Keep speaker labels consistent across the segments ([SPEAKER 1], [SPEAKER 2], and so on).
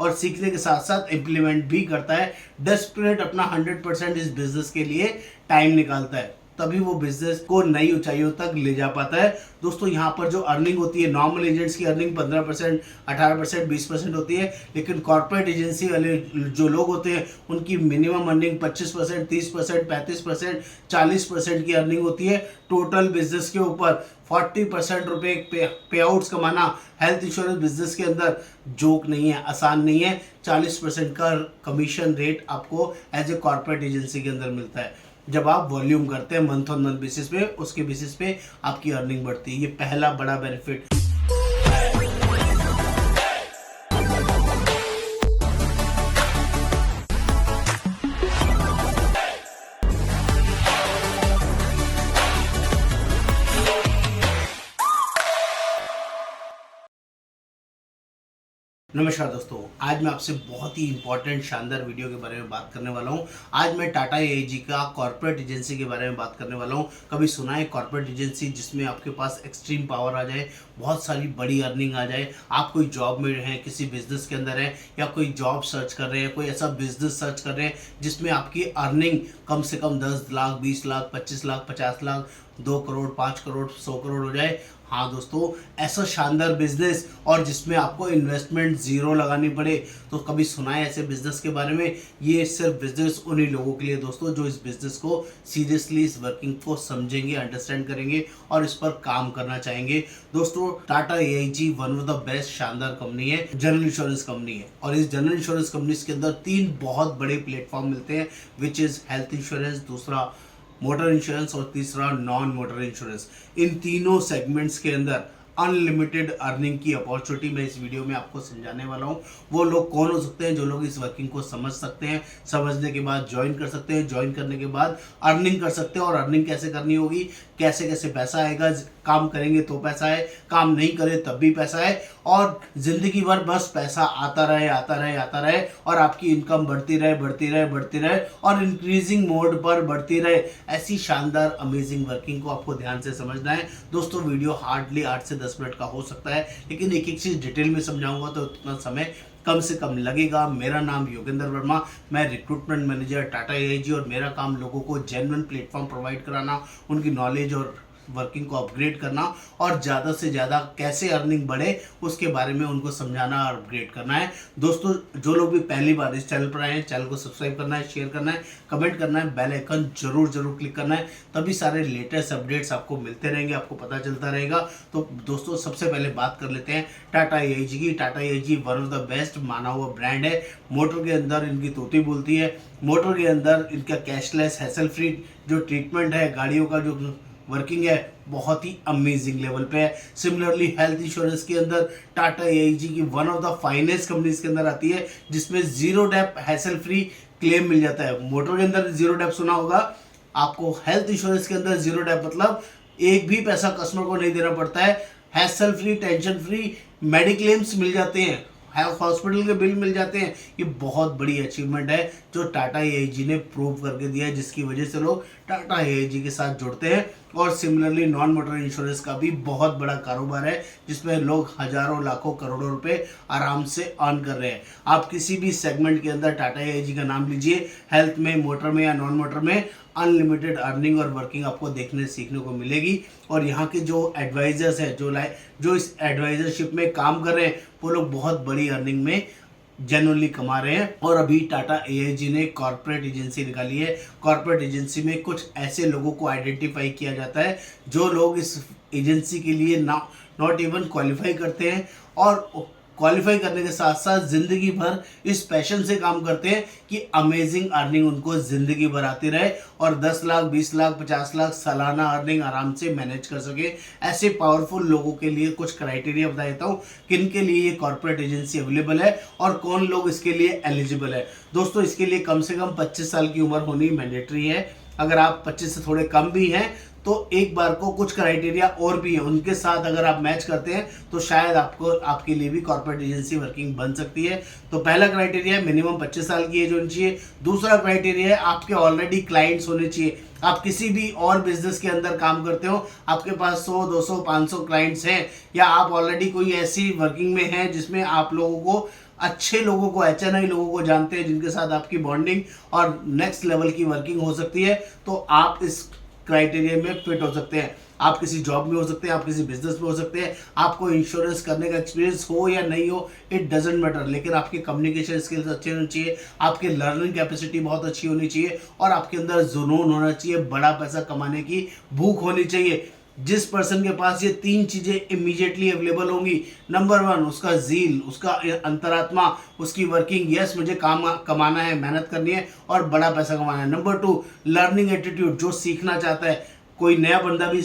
[SPEAKER 1] और सीखने के साथ साथ इम्प्लीमेंट भी करता है। डेस्परेट अपना 100% इस बिजनेस के लिए टाइम निकालता है, तभी वो बिजनेस को नई ऊंचाइयों तक ले जा पाता है। दोस्तों यहाँ पर जो अर्निंग होती है, नॉर्मल एजेंट्स की अर्निंग 15%, 18%, 20% होती है, लेकिन कॉर्पोरेट एजेंसी वाले जो लोग होते हैं उनकी मिनिमम अर्निंग 25%, 30%, 35%, 40% की अर्निंग होती है। टोटल बिजनेस के ऊपर 40% रुपए पे आउट्स कमाना हेल्थ इंश्योरेंस बिजनेस के अंदर जोक नहीं है, आसान नहीं है। 40% का कमीशन रेट आपको एज ए कॉर्पोरेट एजेंसी के अंदर मिलता है। जब आप वॉल्यूम करते हैं मंथ ऑन मंथ बेसिस पे, उसके बेसिस पे आपकी अर्निंग बढ़ती है। ये पहला बड़ा बेनिफिट। नमस्कार दोस्तों, आज मैं आपसे बहुत ही इंपॉर्टेंट शानदार वीडियो के बारे में बात करने वाला हूं। आज मैं टाटा एआईजी का कॉर्पोरेट एजेंसी के बारे में बात करने वाला हूं। कभी सुना है कॉर्पोरेट एजेंसी जिसमें आपके पास एक्सट्रीम पावर आ जाए, बहुत सारी बड़ी अर्निंग आ जाए। आप कोई जॉब में हैं, किसी बिजनेस के अंदर हैं, या कोई जॉब सर्च कर रहे हैं, कोई ऐसा बिजनेस सर्च कर रहे हैं जिसमें आपकी अर्निंग कम से कम 10 लाख, 20 लाख, 25 लाख, 50 लाख, 2 करोड़, 5 करोड़, 100 करोड़ हो जाए। हाँ दोस्तों, ऐसा शानदार बिजनेस और जिसमें आपको इन्वेस्टमेंट जीरो लगानी पड़े, तो कभी सुना है ऐसे बिजनेस के बारे में? ये सिर्फ बिजनेस उन्हीं लोगों के लिए दोस्तों जो इस बिजनेस को सीरियसली, इस वर्किंग को समझेंगे, अंडरस्टैंड करेंगे और इस पर काम करना चाहेंगे। दोस्तों, Tata AIG one of the best शानदार कंपनी है, जनरल इंश्योरेंस कंपनी है। और इस जनरल इंश्योरेंस कंपनी के अंदर 3 बहुत बड़े प्लेटफॉर्म मिलते हैं, विच इज हेल्थ इंश्योरेंस, दूसरा मोटर इंश्योरेंस और तीसरा नॉन मोटर इंश्योरेंस। इन तीनों सेगमेंट्स के अंदर अनलिमिटेड अर्निंग की अपॉर्चुनिटी मैं इस वीडियो में आपको समझाने वाला हूं। वो लोग कौन हो सकते हैं जो लोग इस वर्किंग को समझ सकते हैं, समझने के बाद ज्वाइन कर सकते हैं, ज्वाइन करने के बाद अर्निंग कर सकते हैं। और अर्निंग कैसे करनी होगी, कैसे कैसे पैसा आएगा, काम करेंगे तो पैसा है, काम नहीं करे तब भी पैसा है, और जिंदगी भर बस पैसा आता रहे, आता रहे, आता रहे, और आपकी इनकम बढ़ती रहे, बढ़ती रहे, बढ़ती रहे, और इंक्रीजिंग मोड पर बढ़ती रहे। ऐसी शानदार अमेजिंग वर्किंग को आपको ध्यान से समझना है। दोस्तों, वीडियो हार्डली 8 से 10 मिनट का हो सकता है, लेकिन एक एक चीज डिटेल में समझाऊंगा तो उतना समय कम से कम लगेगा। मेरा नाम योगेंद्र वर्मा, मैं रिक्रूटमेंट मैनेजर टाटा एआईजी, और मेरा काम लोगों को जेन्युइन प्लेटफॉर्म प्रोवाइड कराना, उनकी नॉलेज और वर्किंग को अपग्रेड करना, और ज़्यादा से ज़्यादा कैसे अर्निंग बढ़े उसके बारे में उनको समझाना और अपग्रेड करना है। दोस्तों, जो लोग भी पहली बार इस चैनल पर आए हैं, चैनल को सब्सक्राइब करना है, शेयर करना है, कमेंट करना है, बेल आइकन जरूर क्लिक करना है, तभी सारे लेटेस्ट अपडेट्स आपको मिलते रहेंगे, आपको पता चलता रहेगा। तो दोस्तों, सबसे पहले बात कर लेते हैं टाटा एआईजी की। Tata AIG one of the best माना हुआ ब्रांड है। मोटर के अंदर इनकी तोती बोलती है। मोटर के अंदर इनका कैशलेस, हैसल फ्री जो ट्रीटमेंट है, गाड़ियों का जो वर्किंग है, बहुत ही अमेजिंग लेवल पे है। सिमिलरली हेल्थ इंश्योरेंस के अंदर टाटा एआईजी की one of the finest companies के अंदर आती है, जिसमें zero dep hassle free claim मिल जाता है। मोटर के अंदर जीरो डेप सुना होगा आपको, हेल्थ इंश्योरेंस के अंदर जीरो डेप मतलब एक भी पैसा कस्टमर को नहीं देना पड़ता है। हैसल फ्री, टेंशन फ्री मेडिक्लेम्स मिल जाते हैं, हॉस्पिटल के बिल मिल जाते हैं। ये बहुत बड़ी अचीवमेंट है जो टाटा एआईजी ने प्रूव करके दिया है, जिसकी वजह से लोग टाटा एआईजी के साथ जुड़ते हैं। और सिमिलरली नॉन मोटर इंश्योरेंस का भी बहुत बड़ा कारोबार है, जिसमें लोग हजारों, लाखों, करोड़ों रुपए आराम से अर्न कर रहे हैं। आप किसी भी सेगमेंट के अंदर टाटा एआईजी का नाम लीजिए, हेल्थ में, मोटर में या नॉन मोटर में, अनलिमिटेड अर्निंग और वर्किंग आपको देखने सीखने को मिलेगी। और यहाँ के जो एडवाइजर्स हैं, जो इस एडवाइजरशिप में काम कर रहे हैं, वो लोग बहुत बड़ी अर्निंग में जेन्युइनली कमा रहे हैं। और अभी टाटा एआईजी ने कॉर्पोरेट एजेंसी निकाली है। कॉर्पोरेट एजेंसी में कुछ ऐसे लोगों को आइडेंटिफाई किया जाता है जो लोग इस एजेंसी के लिए नॉट इवन क्वालिफाई करते हैं, और क्वालिफाई करने के साथ साथ जिंदगी भर इस पैशन से काम करते हैं कि अमेजिंग अर्निंग उनको जिंदगी भर आती रहे, और 10 लाख, 20 लाख, 50 लाख सालाना अर्निंग आराम से मैनेज कर सके। ऐसे पावरफुल लोगों के लिए कुछ क्राइटेरिया बता देता हूँ किन के लिए ये कॉर्पोरेट एजेंसी अवेलेबल है और कौन लोग इसके लिए एलिजिबल है। दोस्तों, इसके लिए कम से कम 25 साल की उम्र होनी मैंडेटरी है। अगर आप 25 से थोड़े कम भी हैं तो एक बार को कुछ क्राइटेरिया और भी है, उनके साथ अगर आप मैच करते हैं तो शायद आपके लिए भी कॉर्पोरेट एजेंसी वर्किंग बन सकती है। तो पहला क्राइटेरिया है मिनिमम 25 साल की एज होनी चाहिए। दूसरा क्राइटेरिया है आपके ऑलरेडी क्लाइंट्स होने चाहिए। आप किसी भी और बिजनेस के अंदर काम करते हो, आपके पास 100, 200, 500 क्लाइंट्स हैं, या आप ऑलरेडी कोई ऐसी वर्किंग में हैं जिसमें आप लोगों को अच्छे लोगों को, HNI लोगों को जानते हैं जिनके साथ आपकी बॉन्डिंग और नेक्स्ट लेवल की वर्किंग हो सकती है, तो आप इस क्राइटेरिया में फिट हो सकते हैं। आप किसी जॉब में हो सकते हैं, आप किसी बिजनेस में हो सकते हैं, आपको इंश्योरेंस करने का एक्सपीरियंस हो या नहीं हो, इट डजेंट मैटर, लेकिन आपके कम्युनिकेशन स्किल्स अच्छे होने चाहिए, आपके लर्निंग कैपेसिटी बहुत अच्छी होनी चाहिए और आपके अंदर जुनून होना चाहिए, बड़ा पैसा कमाने की भूख होनी चाहिए। जिस पर्सन के पास ये 3 चीजें इमीडिएटली अवेलेबल होंगी, नंबर 1 उसका जील, उसका अंतरात्मा, उसकी वर्किंग, यस मुझे काम कमाना है, मेहनत करनी है और बड़ा पैसा कमाना है। नंबर 2 लर्निंग एटीट्यूड, जो सीखना चाहता है, कोई नया बंदा भी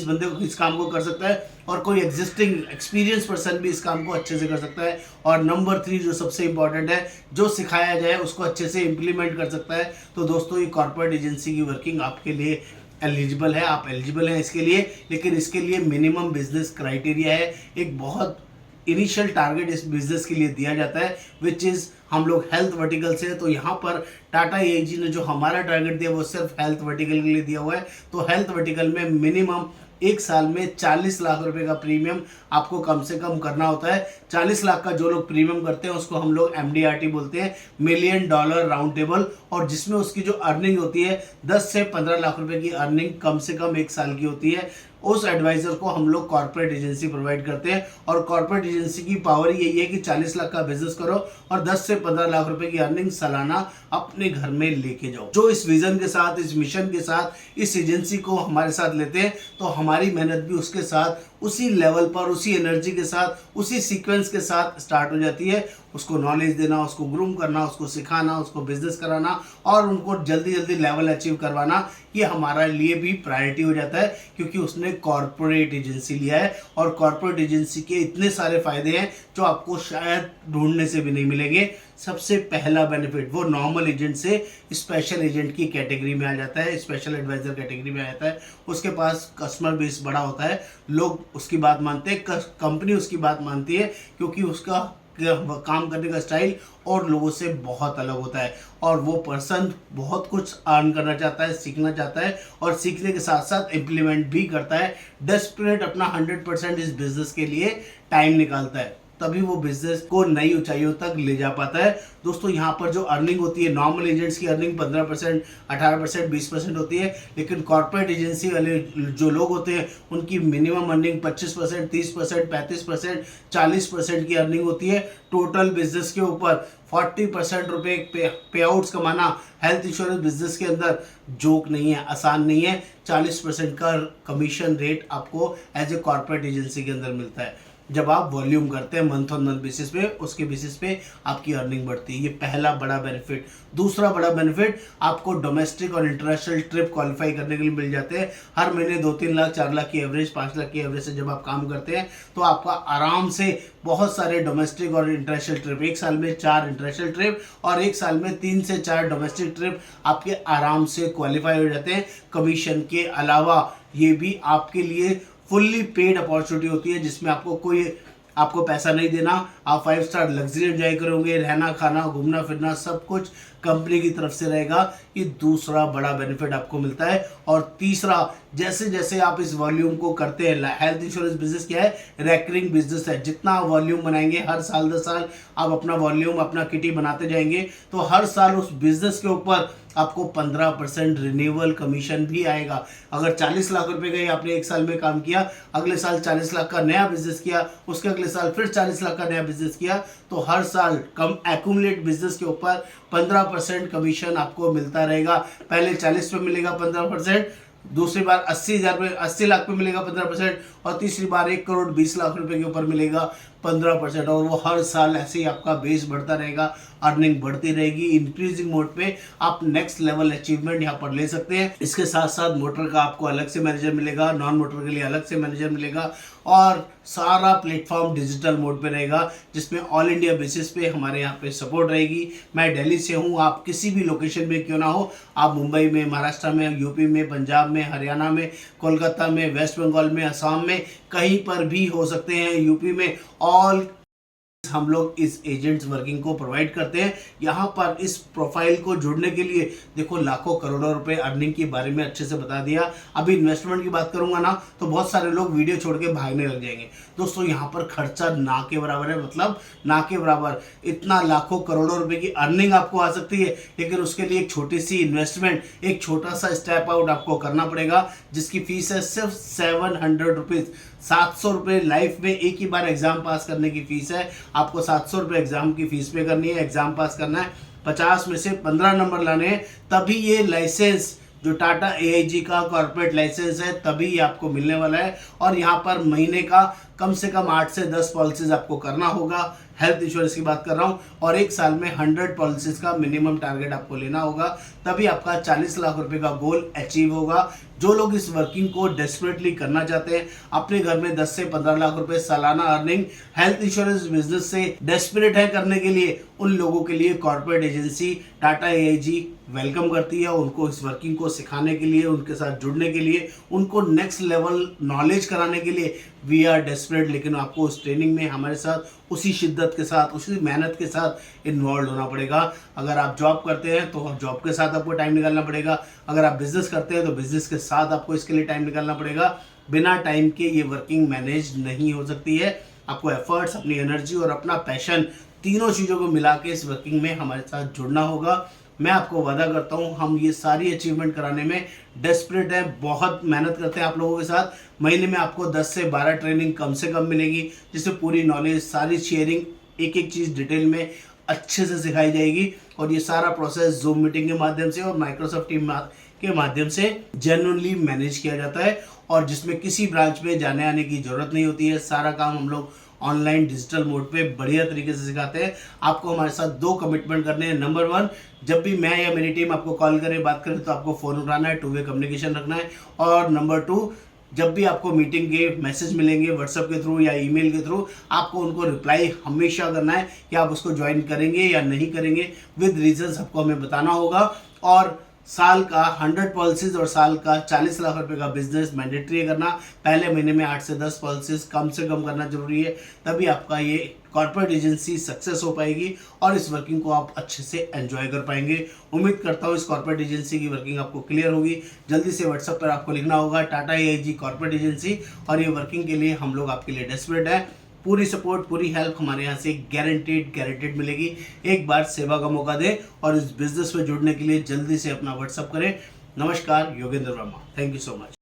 [SPEAKER 1] इस काम को कर सकता है और कोई एग्जिस्टिंग एक्सपीरियंस पर्सन भी इस काम को अच्छे से कर सकता है। और नंबर 3 जो सबसे इंपॉर्टेंट है, जो सिखाया जाए उसको अच्छे से इम्प्लीमेंट कर सकता है। तो दोस्तों ये कॉर्पोरेट एजेंसी की वर्किंग आपके लिए एलिजिबल है, आप एलिजिबल हैं इसके लिए, लेकिन इसके लिए मिनिमम बिजनेस क्राइटेरिया है, एक बहुत इनिशियल टारगेट इस बिजनेस के लिए दिया जाता है, विच इज़ हम लोग हेल्थ वर्टिकल से। तो यहाँ पर टाटा एआईजी ने जो हमारा टारगेट दिया वो सिर्फ हेल्थ वर्टिकल के लिए दिया हुआ है। तो हेल्थ वर्टिकल में मिनिमम एक साल में 40 लाख रुपए का प्रीमियम आपको कम से कम करना होता है। 40 लाख का जो लोग प्रीमियम करते हैं उसको हम लोग MDRT बोलते हैं, $1 मिलियन राउंड टेबल, और जिसमें उसकी जो अर्निंग होती है 10 से 15 लाख रुपए की अर्निंग कम से कम एक साल की होती है। उस एडवाइजर को हम लोग कॉर्पोरेट एजेंसी प्रोवाइड करते हैं और कॉर्पोरेट एजेंसी की पावर यही है कि 40 लाख का बिजनेस करो और 10 से 15 लाख रुपए की अर्निंग सालाना अपने घर में लेके जाओ। जो इस विजन के साथ, इस मिशन के साथ इस एजेंसी को हमारे साथ लेते हैं, तो हमारी मेहनत भी उसके साथ उसी लेवल पर, उसी एनर्जी के साथ, उसी सीक्वेंस के साथ स्टार्ट हो जाती है। उसको नॉलेज देना, उसको ग्रूम करना, उसको सिखाना, उसको बिजनेस कराना और उनको जल्दी जल्दी लेवल अचीव करवाना, ये हमारा लिए भी प्रायोरिटी हो जाता है, क्योंकि उसने कॉर्पोरेट एजेंसी लिया है। और कॉर्पोरेट एजेंसी के इतने सारे फायदे हैं जो आपको शायद ढूंढने से भी नहीं मिलेंगे। सबसे पहला बेनिफिट, वो नॉर्मल एजेंट से स्पेशल एजेंट की कैटेगरी में आ जाता है, स्पेशल एडवाइजर कैटेगरी में आ जाता है। उसके पास कस्टमर बेस बड़ा होता है, लोग उसकी बात मानते हैं, कंपनी उसकी बात मानती है, क्योंकि उसका काम करने का स्टाइल और लोगों से बहुत अलग होता है और वो पर्सन बहुत कुछ अर्न करना चाहता है, सीखना चाहता है और सीखने के साथ साथ इम्प्लीमेंट भी करता है। डेस्परेट अपना 100% इस बिजनेस के लिए टाइम निकालता है, तभी वो बिजनेस को नई ऊंचाइयों तक ले जा पाता है। दोस्तों यहाँ पर जो अर्निंग होती है, नॉर्मल एजेंट्स की अर्निंग 15%, 18%, 20% होती है, लेकिन कॉर्पोरेट एजेंसी वाले जो लोग होते हैं उनकी मिनिमम अर्निंग 25%, 30%, 35%, 40% की अर्निंग होती है। टोटल बिजनेस के ऊपर 40% रुपए पे आउट्स कमाना हेल्थ इंश्योरेंस बिजनेस के अंदर जोक नहीं है, आसान नहीं है। 40% का कमीशन रेट आपको एज ए कॉर्पोरेट एजेंसी के अंदर मिलता है जब आप वॉल्यूम करते हैं मंथ ऑन मंथ बेसिस पे, उसके बेसिस पे आपकी अर्निंग बढ़ती है। ये पहला बड़ा बेनिफिट। दूसरा बड़ा बेनिफिट, आपको डोमेस्टिक और इंटरनेशनल ट्रिप क्वालिफाई करने के लिए मिल जाते हैं। हर महीने 2-3 लाख, 4 लाख की एवरेज, 5 लाख की एवरेज से जब आप काम करते हैं तो आपका आराम से बहुत सारे डोमेस्टिक और इंटरनेशनल ट्रिप, एक साल में 4 इंटरनेशनल ट्रिप और एक साल में 3 से 4 डोमेस्टिक ट्रिप आपके आराम से क्वालिफाई हो जाते हैं। कमीशन के अलावा ये भी आपके लिए फुल्ली पेड अपॉर्चुनिटी होती है, जिसमें आपको पैसा नहीं देना, आप 5 स्टार लग्जरी एंजॉय करोगे, रहना खाना घूमना फिरना सब कुछ कंपनी की तरफ से रहेगा। ये दूसरा बड़ा बेनिफिट आपको मिलता है। और तीसरा, जैसे जैसे आप इस वॉल्यूम को करते हैं, हेल्थ इंश्योरेंस बिजनेस क्या है, रेकरिंग बिजनेस है। जितना वॉल्यूम बनाएंगे, हर साल 10 साल आप अपना वॉल्यूम, अपना किटी बनाते जाएंगे, तो हर साल उस बिजनेस के ऊपर आपको 15% रिन्यूअल कमीशन भी आएगा। अगर 40 लाख रुपए का ही आपने एक साल में काम किया, अगले साल 40 लाख का नया बिजनेस किया, उसके अगले साल फिर 40 लाख का नया बिजनेस किया, तो हर साल कम एक्यूमुलेट बिजनेस के ऊपर 15% कमीशन आपको मिलता रहेगा। पहले 40 पे मिलेगा 15%, दूसरी बार 80 लाख पे मिलेगा 15% और तीसरी बार 1 करोड़ 20 लाख रुपए के ऊपर मिलेगा 15%। और वो हर साल ऐसे ही आपका बेस बढ़ता रहेगा, अर्निंग बढ़ती रहेगी। इंक्रीजिंग मोड पे आप नेक्स्ट लेवल अचीवमेंट यहाँ पर ले सकते हैं। इसके साथ साथ मोटर का आपको अलग से मैनेजर मिलेगा, नॉन मोटर के लिए अलग से मैनेजर मिलेगा और सारा प्लेटफॉर्म डिजिटल मोड पे रहेगा, जिसमें ऑल इंडिया बेसिस पे हमारे यहाँ पे सपोर्ट रहेगी। मैं दिल्ली से हूँ, आप किसी भी लोकेशन में क्यों ना हो, आप मुंबई में, महाराष्ट्र में, यूपी में, पंजाब में, हरियाणा में, कोलकाता में, वेस्ट बंगाल में, असम में, कहीं पर भी हो सकते हैं। यूपी में ऑल हम लोग इस एजेंट्स वर्किंग को प्रोवाइड करते हैं। यहाँ पर इस प्रोफाइल को जुड़ने के लिए देखो लाखों करोड़ों रुपए अर्निंग के बारे में अच्छे से बता दिया। अभी इन्वेस्टमेंट की बात करूंगा ना तो बहुत सारे लोग वीडियो छोड़ के भागने लग जाएंगे। दोस्तों यहाँ पर खर्चा ना के बराबर है, मतलब ना के बराबर। इतना लाखों करोड़ों रुपए की अर्निंग आपको आ सकती है, लेकिन उसके लिए एक छोटी सी इन्वेस्टमेंट, एक छोटा सा स्टेप आउट आपको करना पड़ेगा, जिसकी फीस है सिर्फ 700 रुपीज। 700 रुपये लाइफ में एक ही बार एग्जाम पास करने की फीस है। आपको 700 रुपये एग्जाम की फीस पे करनी है, एग्जाम पास करना है, 50 में से 15 नंबर लाने हैं, तभी ये लाइसेंस जो टाटा AIG का कॉर्पोरेट लाइसेंस है तभी ये आपको मिलने वाला है। और यहाँ पर महीने का कम से कम 8 से 10 पॉलिसीज आपको करना होगा। हेल्थ इंश्योरेंस की बात कर रहा हूँ, और एक साल में 100 पॉलिसीज का मिनिमम टारगेट आपको लेना होगा, तभी आपका 40 लाख रुपए का गोल अचीव होगा। जो लोग इस वर्किंग को डेस्परेटली करना चाहते हैं, अपने घर में 10 से 15 लाख रुपए सालाना अर्निंग हेल्थ इंश्योरेंस बिजनेस से डेस्परेट है करने के लिए, उन लोगों के लिए corporate agency Tata AIG welcome करती है। उनको इस वर्किंग को सिखाने के लिए, उनके साथ जुड़ने के लिए, उनको नेक्स्ट लेवल नॉलेज कराने के लिए वी आर डेस्परेट। लेकिन आपको उस ट्रेनिंग में हमारे साथ उसी शिद्दत के साथ, उसी मेहनत के साथ इन्वॉल्व होना पड़ेगा। अगर आप जॉब करते हैं तो जॉब के साथ आपको टाइम निकालना पड़ेगा, अगर आप बिजनेस करते हैं तो बिजनेस के साथ आपको इसके लिए टाइम निकालना पड़ेगा। बिना टाइम के ये वर्किंग मैनेज नहीं हो सकती है। आपको एफर्ट्स, अपनी एनर्जी और अपना पैशन, तीनों चीज़ों को मिला के इस वर्किंग में हमारे साथ जुड़ना होगा। मैं आपको वादा करता हूँ हम ये सारी अचीवमेंट कराने में डेस्परेट हैं, बहुत मेहनत करते हैं आप लोगों के साथ। महीने में आपको 10 से 12 ट्रेनिंग कम से कम मिलेगी, जिससे पूरी नॉलेज, सारी शेयरिंग, एक एक चीज़ डिटेल में अच्छे से सिखाई जाएगी। और ये सारा प्रोसेस जूम मीटिंग के माध्यम से और माइक्रोसॉफ्ट टीम के माध्यम से जेन्युइनली मैनेज किया जाता है, और जिसमें किसी ब्रांच में जाने आने की ज़रूरत नहीं होती है। सारा काम हम लोग ऑनलाइन डिजिटल मोड पे बढ़िया तरीके से सिखाते हैं। आपको हमारे साथ 2 कमिटमेंट करने हैं। नंबर 1, जब भी मैं या मेरी टीम आपको कॉल करे, बात करे, तो आपको फ़ोन उठाना है, 2 वे कम्युनिकेशन रखना है। और नंबर 2, जब भी आपको मीटिंग के मैसेज मिलेंगे व्हाट्सएप के थ्रू या ईमेल के थ्रू, आपको उनको रिप्लाई हमेशा करना है कि आप उसको ज्वाइन करेंगे या नहीं करेंगे, विद रीजंस आपको हमें बताना होगा। और साल का 100 पॉलिसीज और साल का 40 लाख रुपए का बिजनेस मैंडेटरी करना। पहले महीने में 8 से 10 पॉलिसीज कम से कम करना जरूरी है, तभी आपका ये कॉर्पोरेट एजेंसी सक्सेस हो पाएगी और इस वर्किंग को आप अच्छे से एंजॉय कर पाएंगे। उम्मीद करता हूँ इस कॉर्पोरेट एजेंसी की वर्किंग आपको क्लियर होगी। जल्दी से व्हाट्सएप पर आपको लिखना होगा टाटा AIG कॉर्पोरेट एजेंसी, और ये वर्किंग के लिए हम लोग आपके लिए डेस्परेट है। पूरी सपोर्ट, पूरी हेल्प हमारे यहाँ से गारंटेड मिलेगी। एक बार सेवा का मौका दें और इस बिजनेस में जुड़ने के लिए जल्दी से अपना व्हाट्सअप करें। नमस्कार, Yogendra Verma. Thank you so much.